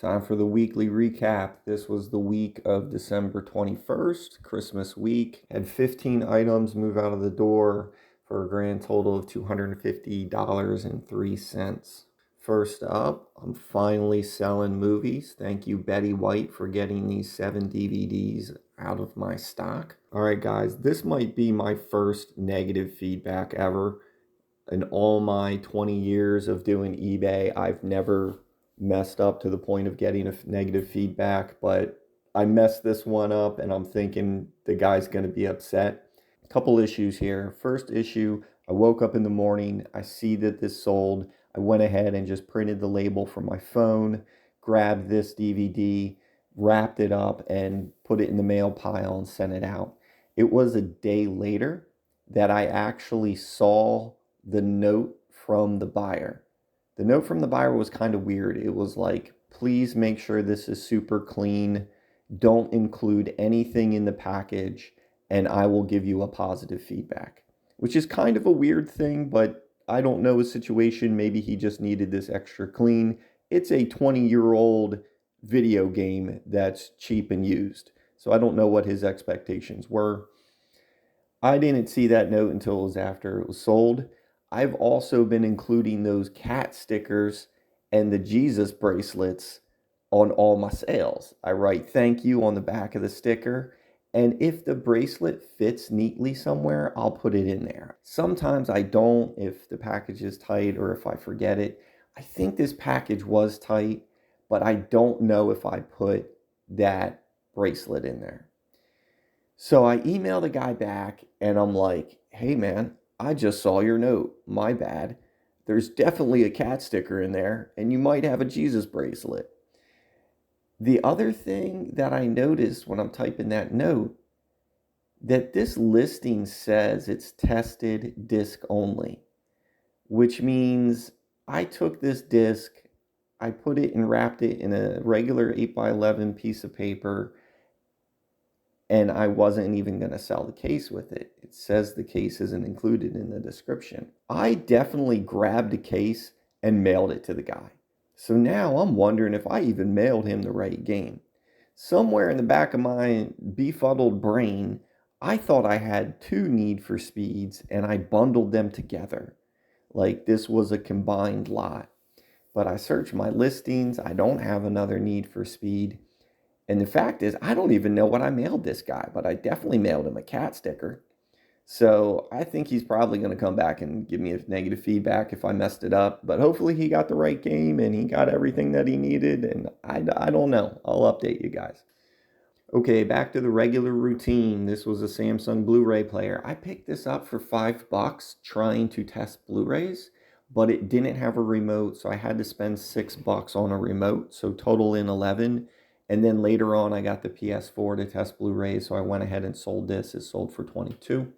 Time for the weekly recap. This was the week of December 21st, Christmas week. Had 15 items move out of the door for a grand total of $250.03. First up, I'm finally selling movies. Thank you, Betty White, for getting these 7 DVDs out of my stock. All right, guys, this might be my first negative feedback ever. In all my 20 years of doing eBay, I've never messed up to the point of getting a negative feedback, but I messed this one up and I'm thinking the guy's going to be upset. A couple issues here. First issue, I woke up in the morning, I see that this sold. I went ahead and just printed the label from my phone, grabbed this DVD, wrapped it up, and put it in the mail pile and sent it out. It was a day later that I actually saw the note from the buyer. The note from the buyer was kind of weird. It was like, please make sure this is super clean. Don't include anything in the package, and I will give you a positive feedback. Which is kind of a weird thing, but I don't know his situation. Maybe he just needed this extra clean. It's a 20-year-old video game that's cheap and used. So I don't know what his expectations were. I didn't see that note until it was after it was sold. I've also been including those cat stickers and the Jesus bracelets on all my sales. I write thank you on the back of the sticker, and if the bracelet fits neatly somewhere, I'll put it in there. Sometimes I don't if the package is tight or if I forget it. I think this package was tight, but I don't know if I put that bracelet in there. So I email the guy back and I'm like, hey man, I just saw your note. My bad. There's definitely a cat sticker in there and you might have a Jesus bracelet. The other thing that I noticed when I'm typing that note, that this listing says it's tested disc only, which means I took this disc, I put it and wrapped it in a regular 8x11 piece of paper, and I wasn't even going to sell the case with it. It says the case isn't included in the description. I definitely grabbed a case and mailed it to the guy. So now I'm wondering if I even mailed him the right game. Somewhere in the back of my befuddled brain, I thought I had 2 Need for Speeds and I bundled them together. Like this was a combined lot. But I searched my listings. I don't have another Need for Speed. And the fact is, I don't even know what I mailed this guy, but I definitely mailed him a cat sticker. So I think he's probably going to come back and give me a negative feedback if I messed it up. But hopefully he got the right game and he got everything that he needed. And I don't know. I'll update you guys. Okay, back to the regular routine. This was a Samsung Blu-ray player. I picked this up for $5 trying to test Blu-rays, but it didn't have a remote, so I had to spend $6 on a remote, so total in 11. And then later on, I got the PS4 to test Blu-rays, so I went ahead and sold this. It sold for 22.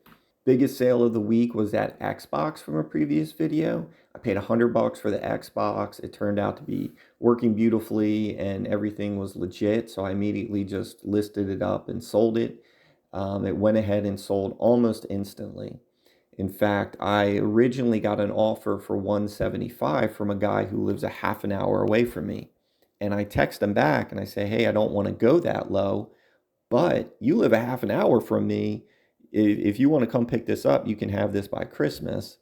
Biggest sale of the week was that Xbox from a previous video. I paid $100 for the Xbox. It turned out to be working beautifully and everything was legit. So I immediately just listed it up and sold it. It went ahead and sold almost instantly. In fact, I originally got an offer for $175 from a guy who lives a half an hour away from me. And I text him back and I say, hey, I don't want to go that low, but you live a half an hour from me. If you want to come pick this up, you can have this by Christmas.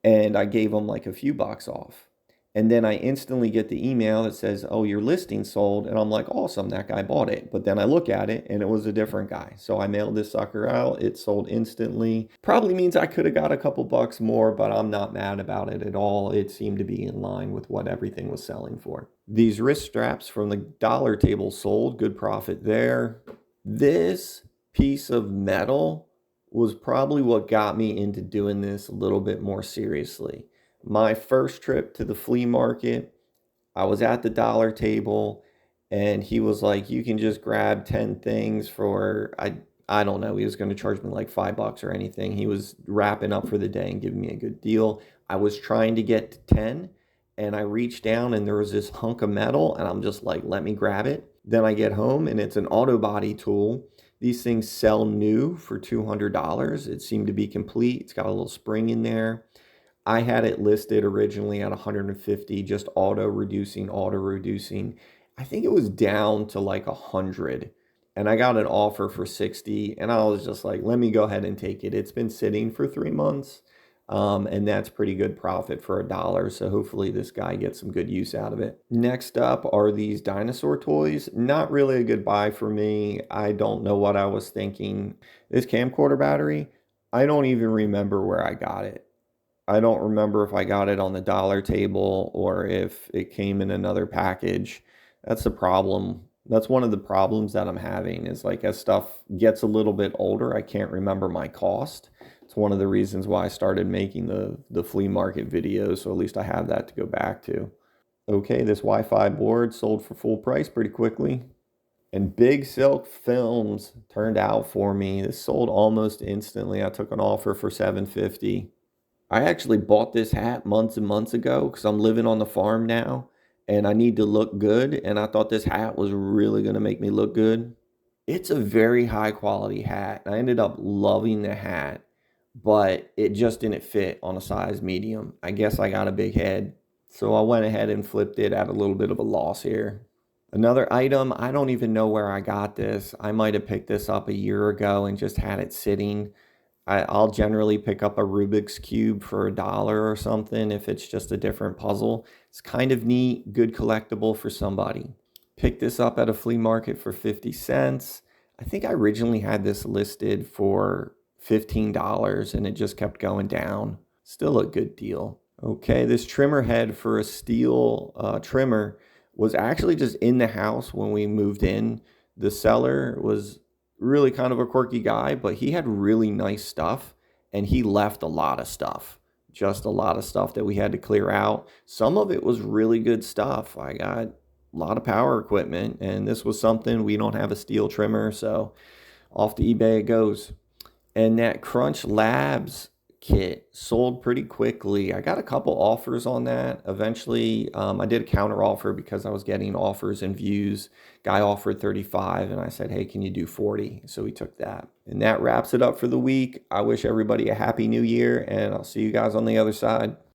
And I gave him like a few bucks off. And then I instantly get the email that says, oh, your listing sold. And I'm like, awesome, that guy bought it. But then I look at it and it was a different guy. So I mailed this sucker out. It sold instantly. Probably means I could have got a couple bucks more, but I'm not mad about it at all. It seemed to be in line with what everything was selling for. These wrist straps from the dollar table sold. Good profit there. This piece of metal was probably what got me into doing this a little bit more seriously. My first trip to the flea market, I was at the dollar table and he was like, you can just grab 10 things for, I don't know, he was going to charge me like $5 or anything. He was wrapping up for the day and giving me a good deal. I was trying to get to 10 and I reached down and there was this hunk of metal and I'm just like, let me grab it. Then I get home and it's an auto body tool. These things sell new for $200. It seemed to be complete. It's got a little spring in there. I had it listed originally at 150, just auto reducing, auto reducing. I think it was down to like 100. And I got an offer for 60, and I was just like, let me go ahead and take it. It's been sitting for 3 months, and that's pretty good profit for $1. So hopefully this guy gets some good use out of it. Next up are these dinosaur toys. Not really a good buy for me. I don't know what I was thinking. This camcorder battery, I don't even remember where I got it. I don't remember if I got it on the dollar table or if it came in another package. That's the problem. That's one of the problems that I'm having is like as stuff gets a little bit older, I can't remember my cost. It's one of the reasons why I started making the flea market videos, so at least I have that to go back to. Okay, this Wi-Fi board sold for full price pretty quickly. And Big Silk Films turned out for me. This sold almost instantly. I took an offer for 750. I actually bought this hat months and months ago because I'm living on the farm now and I need to look good. And I thought this hat was really going to make me look good. It's a very high quality hat. I ended up loving the hat, but it just didn't fit on a size medium. I guess I got a big head. So I went ahead and flipped it at a little bit of a loss here. Another item, I don't even know where I got this. I might have picked this up a year ago and just had it sitting. I'll generally pick up a Rubik's Cube for $1 or something if it's just a different puzzle. It's kind of neat, good collectible for somebody. Picked this up at a flea market for 50 cents. I think I originally had this listed for $15 and it just kept going down. Still a good deal. Okay, this trimmer head for a steel trimmer was actually just in the house when we moved in. The seller was really kind of a quirky guy, but he had really nice stuff and he left a lot of stuff. Just a lot of stuff that we had to clear out. Some of it was really good stuff. I got a lot of power equipment and this was something we don't have a steel trimmer, so off to eBay it goes. And that Crunch Labs kit sold pretty quickly. I got a couple offers on that. Eventually, I did a counter offer because I was getting offers and views. Guy offered 35 and I said, hey, can you do 40? So we took that. And that wraps it up for the week. I wish everybody a happy new year and I'll see you guys on the other side.